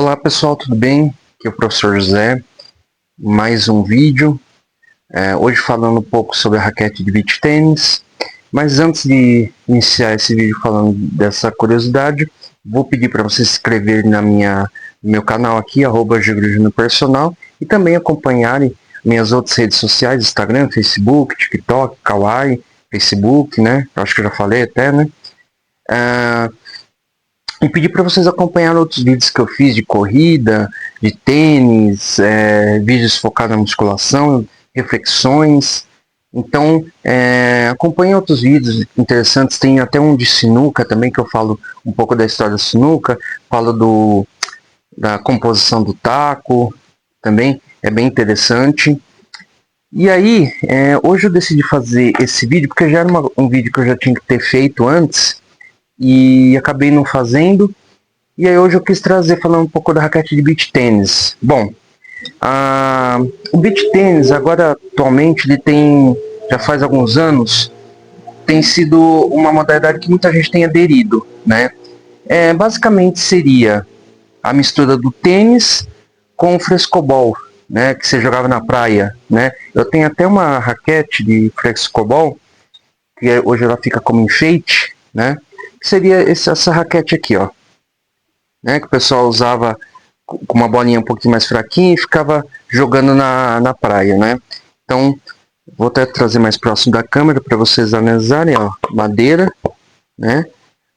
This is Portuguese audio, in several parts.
Olá pessoal, tudo bem? Aqui é o professor José, mais um vídeo, hoje falando um pouco sobre a raquete de beach tênis, mas antes de iniciar esse vídeo falando dessa curiosidade, vou pedir para você se inscrever no meu canal aqui, @GegroJuniorPersonal, e também acompanharem minhas outras redes sociais, Instagram, Facebook, TikTok, Kawaii, Facebook, né? Eu acho que eu já falei até, né? E pedir para vocês acompanharem outros vídeos que eu fiz de corrida, de tênis, vídeos focados na musculação, reflexões. Então, acompanhem outros vídeos interessantes. Tem até um de sinuca também, que eu falo um pouco da história da sinuca, falo da composição do taco, também é bem interessante. E aí, hoje eu decidi fazer esse vídeo, porque já era um vídeo que eu já tinha que ter feito antes, e acabei não fazendo. E aí hoje eu quis trazer, falando um pouco da raquete de beach tênis. Bom, o beach tênis agora atualmente já faz alguns anos, tem sido uma modalidade que muita gente tem aderido, né? Basicamente seria a mistura do tênis com o frescobol, né? Que você jogava na praia, né? Eu tenho até uma raquete de frescobol, que hoje ela fica como enfeite, né? Que seria essa raquete aqui, ó, né, que o pessoal usava com uma bolinha um pouquinho mais fraquinha e ficava jogando na praia, né? Então, vou até trazer mais próximo da câmera para vocês analisarem, ó, madeira, né?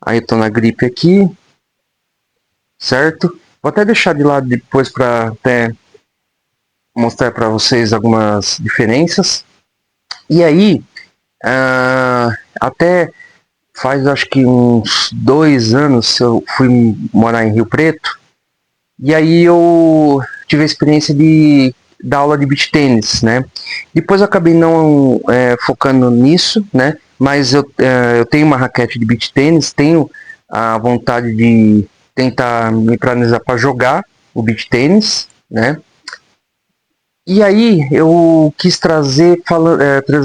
Aí eu tô na gripe aqui, certo? Vou até deixar de lado depois para até mostrar para vocês algumas diferenças. E aí, até faz acho que uns 2 anos eu fui morar em Rio Preto, e aí eu tive a experiência de dar aula de beach tênis, né? Depois eu acabei não focando nisso, né? Mas eu tenho uma raquete de beach tênis, tenho a vontade de tentar me planejar para jogar o beach tênis, né? E aí eu quis trazer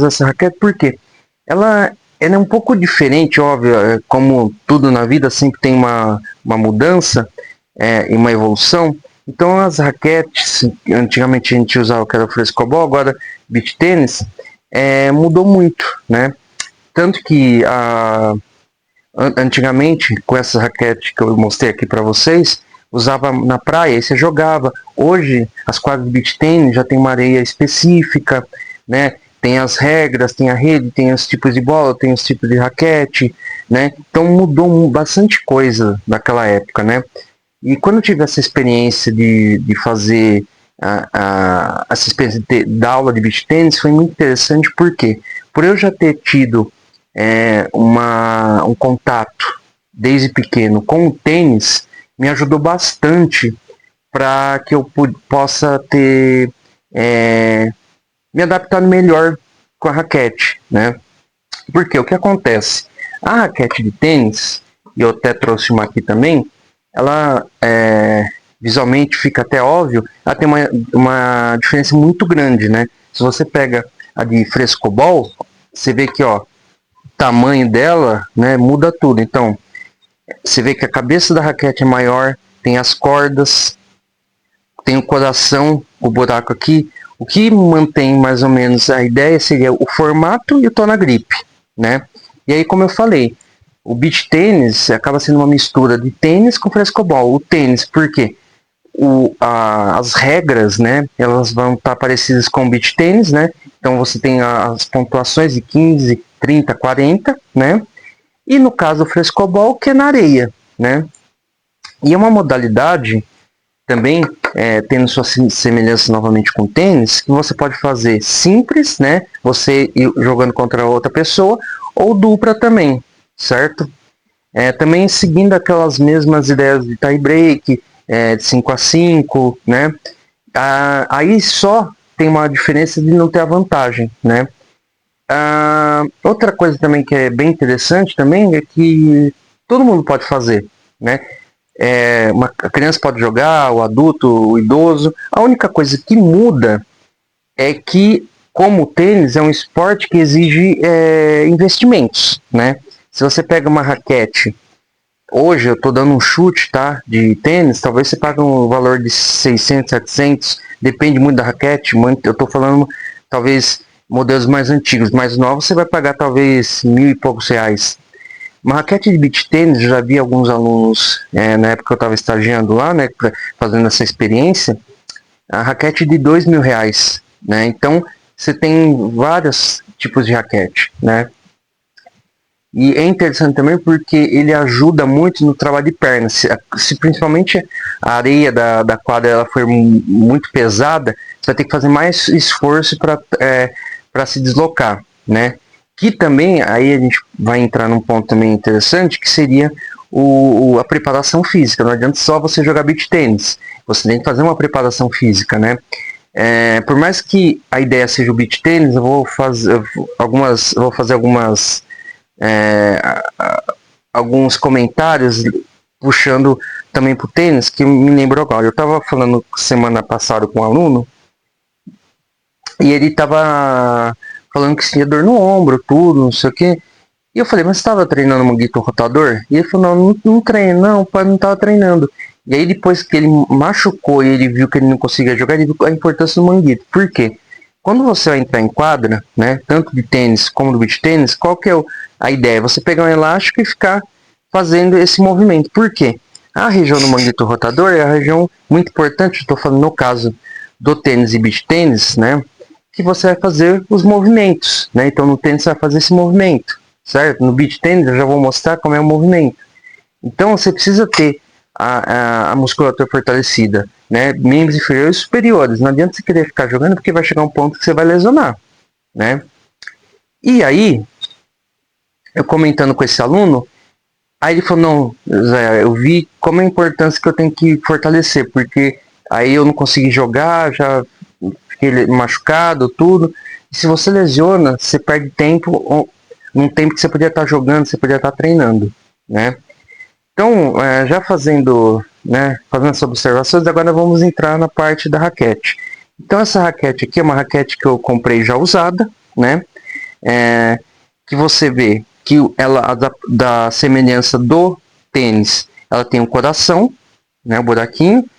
essa raquete porque ela é um pouco diferente, óbvio, como tudo na vida sempre tem uma mudança e uma evolução. Então as raquetes, antigamente a gente usava que era o frescobol, agora beach tênis, mudou muito, né? Tanto que antigamente, com essa raquete que eu mostrei aqui para vocês, usava na praia e você jogava. Hoje as quadras de beach tênis já tem uma areia específica, né? Tem as regras, tem a rede, tem os tipos de bola, tem os tipos de raquete, né? Então mudou bastante coisa daquela época, né? E quando eu tive essa experiência de fazer essa experiência da aula de beach tênis, foi muito interessante, porque por eu já ter tido um contato desde pequeno com o tênis, me ajudou bastante para que eu possa ter me adaptado melhor com a raquete, né? Porque o que acontece? A raquete de tênis, e eu até trouxe uma aqui também, ela visualmente fica até óbvio, ela tem uma diferença muito grande, né? Se você pega a de frescobol, você vê que, ó, o tamanho dela, né, muda tudo. Então, você vê que a cabeça da raquete é maior, tem as cordas, tem o coração, o buraco aqui. O que mantém mais ou menos a ideia seria o formato e o tô na gripe, né? E aí, como eu falei, o beach tênis acaba sendo uma mistura de tênis com frescobol. O tênis, por quê? As regras, né, elas vão estar parecidas com o beach tênis, né? Então você tem as pontuações de 15, 30, 40, né? E no caso do frescobol, que é na areia, né? E é uma modalidade também, tendo suas semelhanças novamente com o tênis, que você pode fazer simples, né? Você ir jogando contra outra pessoa, ou dupla também, certo? Também seguindo aquelas mesmas ideias de tie break, de 5 a 5, né? Aí só tem uma diferença de não ter a vantagem, né? Outra coisa também que é bem interessante também é que todo mundo pode fazer, né? A criança pode jogar, o adulto, o idoso. A única coisa que muda é que, como o tênis é um esporte que exige investimentos, né? Se você pega uma raquete hoje eu tô dando um chute, tá? De tênis, talvez você pague um valor de 600, 700, depende muito da raquete. Eu tô falando, talvez, modelos mais antigos, mais novos, você vai pagar talvez R$ 1.000 e poucos. Uma raquete de beach tênis, eu já vi alguns alunos, na época que eu estava estagiando lá, né, fazendo essa experiência, a raquete de R$ 2.000, né? Então, você tem vários tipos de raquete, né? E é interessante também porque ele ajuda muito no trabalho de perna. Se principalmente a areia da quadra ela for muito pesada, você vai ter que fazer mais esforço para se deslocar, né? Que também, aí a gente vai entrar num ponto também interessante, que seria a preparação física. Não adianta só você jogar beach tênis. Você tem que fazer uma preparação física, né? Por mais que a ideia seja o beach tênis, eu vou fazer é, alguns comentários puxando também para o tênis que me lembrou agora. Eu estava falando semana passada com um aluno e ele estava falando que tinha dor no ombro, tudo, não sei o que. E eu falei, mas você estava treinando manguito rotador? E ele falou, não treino, não, pai, não estava treinando. E aí depois que ele machucou e ele viu que ele não conseguia jogar, ele viu a importância do manguito. Por quê? Quando você vai entrar em quadra, né, tanto de tênis como do beach tênis, qual que é a ideia? Você pegar um elástico e ficar fazendo esse movimento. Por quê? A região do manguito rotador é a região muito importante, estou falando no caso do tênis e beach tênis, né, que você vai fazer os movimentos, né? Então no tênis você vai fazer esse movimento, certo? No beach tênis eu já vou mostrar como é o movimento. Então você precisa ter a musculatura fortalecida, né? Membros inferiores e superiores. Não adianta você querer ficar jogando porque vai chegar um ponto que você vai lesionar, né? E aí, eu comentando com esse aluno, aí ele falou, não, Zé, eu vi como é a importância que eu tenho que fortalecer, porque aí eu não consegui jogar, já fiquei machucado, tudo. E se você lesiona, você perde tempo, num tempo que você podia estar jogando, você podia estar treinando, né? Então, já fazendo essas observações, agora vamos entrar na parte da raquete. Então, essa raquete aqui é uma raquete que eu comprei já usada, né? Que você vê que ela, da semelhança do tênis, ela tem um coração, né? Um buraquinho,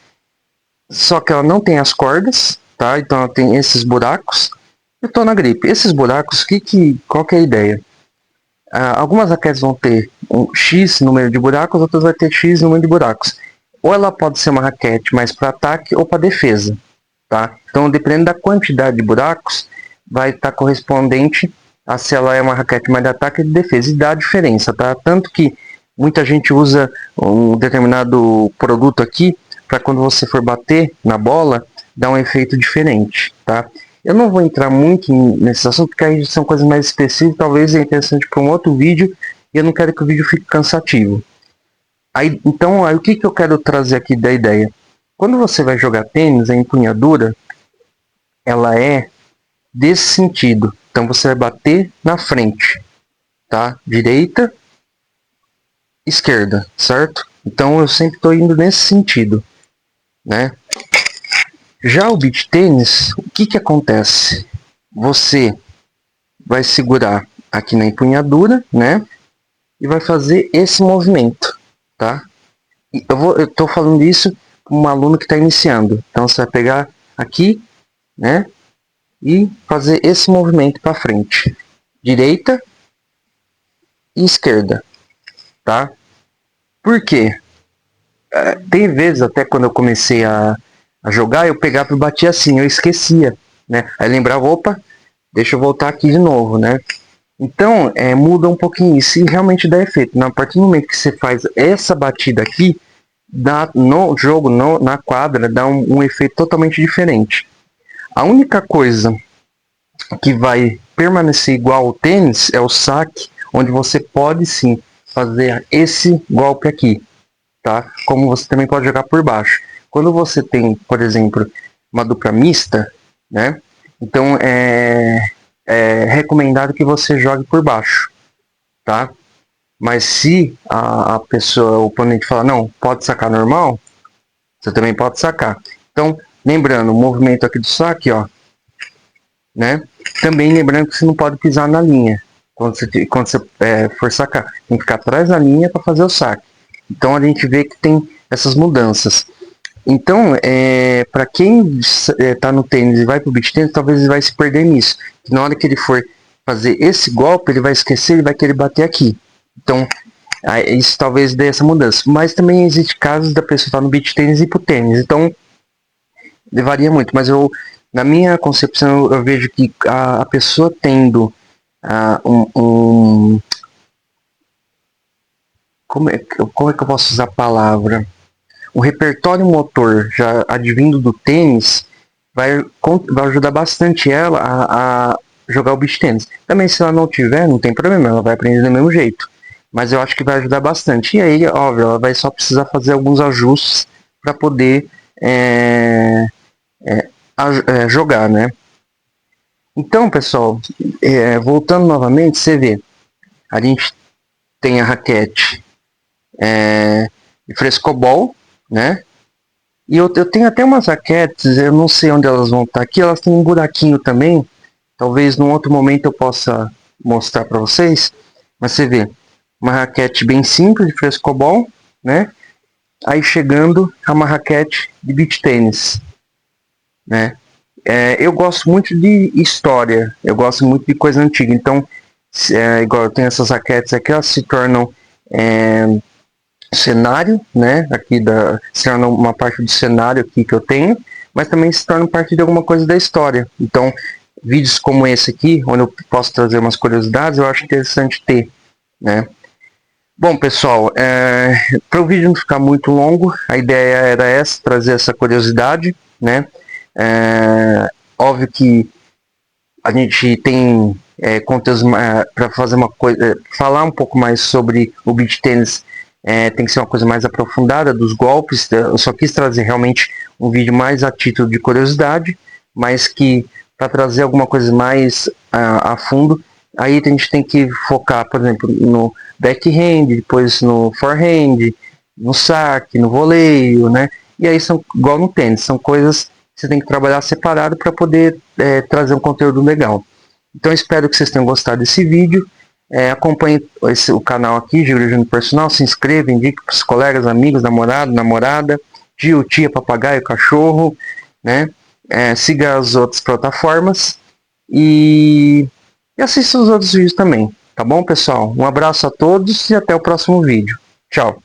só que ela não tem as cordas, tá? Então, ela tem esses buracos. Eu tô na gripe. Esses buracos, qual que é a ideia? Algumas raquetes vão ter um X número de buracos, outras vai ter X número de buracos. Ou ela pode ser uma raquete mais para ataque ou para defesa, tá? Então, dependendo da quantidade de buracos, vai estar correspondente a se ela é uma raquete mais de ataque ou de defesa. E dá a diferença, tá? Tanto que muita gente usa um determinado produto aqui para quando você for bater na bola, dar um efeito diferente, tá? Eu não vou entrar muito nesse assunto, porque aí são coisas mais específicas, talvez é interessante para um outro vídeo, e eu não quero que o vídeo fique cansativo. Então, o que eu quero trazer aqui da ideia? Quando você vai jogar tênis, a empunhadura, ela é desse sentido. Então, você vai bater na frente, tá? Direita, esquerda, certo? Então, eu sempre estou indo nesse sentido, né? Já o beach tênis, o que acontece? Você vai segurar aqui na empunhadura, né? E vai fazer esse movimento, tá? Eu tô falando isso com um aluno que está iniciando. Então você vai pegar aqui, né? E fazer esse movimento para frente, direita e esquerda, tá? Por quê? Tem vezes até quando eu comecei a jogar, eu pegava e batia assim, eu esquecia, né? Aí lembrava, opa, deixa eu voltar aqui de novo, né? Então, muda um pouquinho isso e realmente dá efeito. A partir do momento que você faz essa batida aqui, no jogo, na quadra, dá um efeito totalmente diferente. A única coisa que vai permanecer igual ao tênis é o saque, onde você pode sim fazer esse golpe aqui, tá? Como você também pode jogar por baixo. Quando você tem, por exemplo, uma dupla mista, né? Então é recomendado que você jogue por baixo, tá? Mas se a pessoa, o oponente fala, não, pode sacar normal, você também pode sacar. Então, lembrando, o movimento aqui do saque, ó, né? Também lembrando que você não pode pisar na linha quando você for sacar. Tem que ficar atrás da linha para fazer o saque. Então a gente vê que tem essas mudanças. Então, para quem está no tênis e vai para o beach tênis, talvez ele vai se perder nisso. Na hora que ele for fazer esse golpe, ele vai esquecer, ele vai querer bater aqui. Então, isso talvez dê essa mudança. Mas também existe casos da pessoa estar no beach tênis e ir para o tênis. Então, varia muito. Mas na minha concepção, eu vejo que a pessoa tendo como é que eu posso usar a palavra? O repertório motor já advindo do tênis vai ajudar bastante ela a jogar o beach tênis. Também se ela não tiver, não tem problema, ela vai aprender do mesmo jeito. Mas eu acho que vai ajudar bastante. E aí, óbvio, ela vai só precisar fazer alguns ajustes para poder jogar, né? Então, pessoal, voltando novamente, você vê, a gente tem a raquete de frescobol, né? E eu tenho até umas raquetes, eu não sei onde elas vão estar aqui, elas têm um buraquinho também. Talvez num outro momento eu possa mostrar para vocês. Mas você vê, uma raquete bem simples de frescobol, né? Aí chegando a uma raquete de beach tênis, né? Eu gosto muito de história, eu gosto muito de coisa antiga. Então, igual eu tenho essas raquetes aqui, elas se tornam cenário, né? Aqui se torna uma parte do cenário aqui que eu tenho, mas também se torna parte de alguma coisa da história. Então, vídeos como esse aqui, onde eu posso trazer umas curiosidades, eu acho interessante ter, né? Bom, pessoal, para o vídeo não ficar muito longo, a ideia era essa, trazer essa curiosidade, né? Óbvio que a gente tem conteúdos para fazer uma coisa, falar um pouco mais sobre o beach tennis. Tem que ser uma coisa mais aprofundada dos golpes. Eu só quis trazer realmente um vídeo mais a título de curiosidade, mas que para trazer alguma coisa mais a fundo, aí a gente tem que focar, por exemplo, no backhand, depois no forehand, no saque, no voleio, né? E aí são igual no tênis, são coisas que você tem que trabalhar separado para poder trazer um conteúdo legal. Então espero que vocês tenham gostado desse vídeo. Acompanhe o canal aqui, Giglio Júnior Personal, se inscreva, indique para os colegas, amigos, namorado, namorada, tio, tia, papagaio, cachorro, né? Siga as outras plataformas e assista os outros vídeos também, tá bom, pessoal? Um abraço a todos e até o próximo vídeo. Tchau!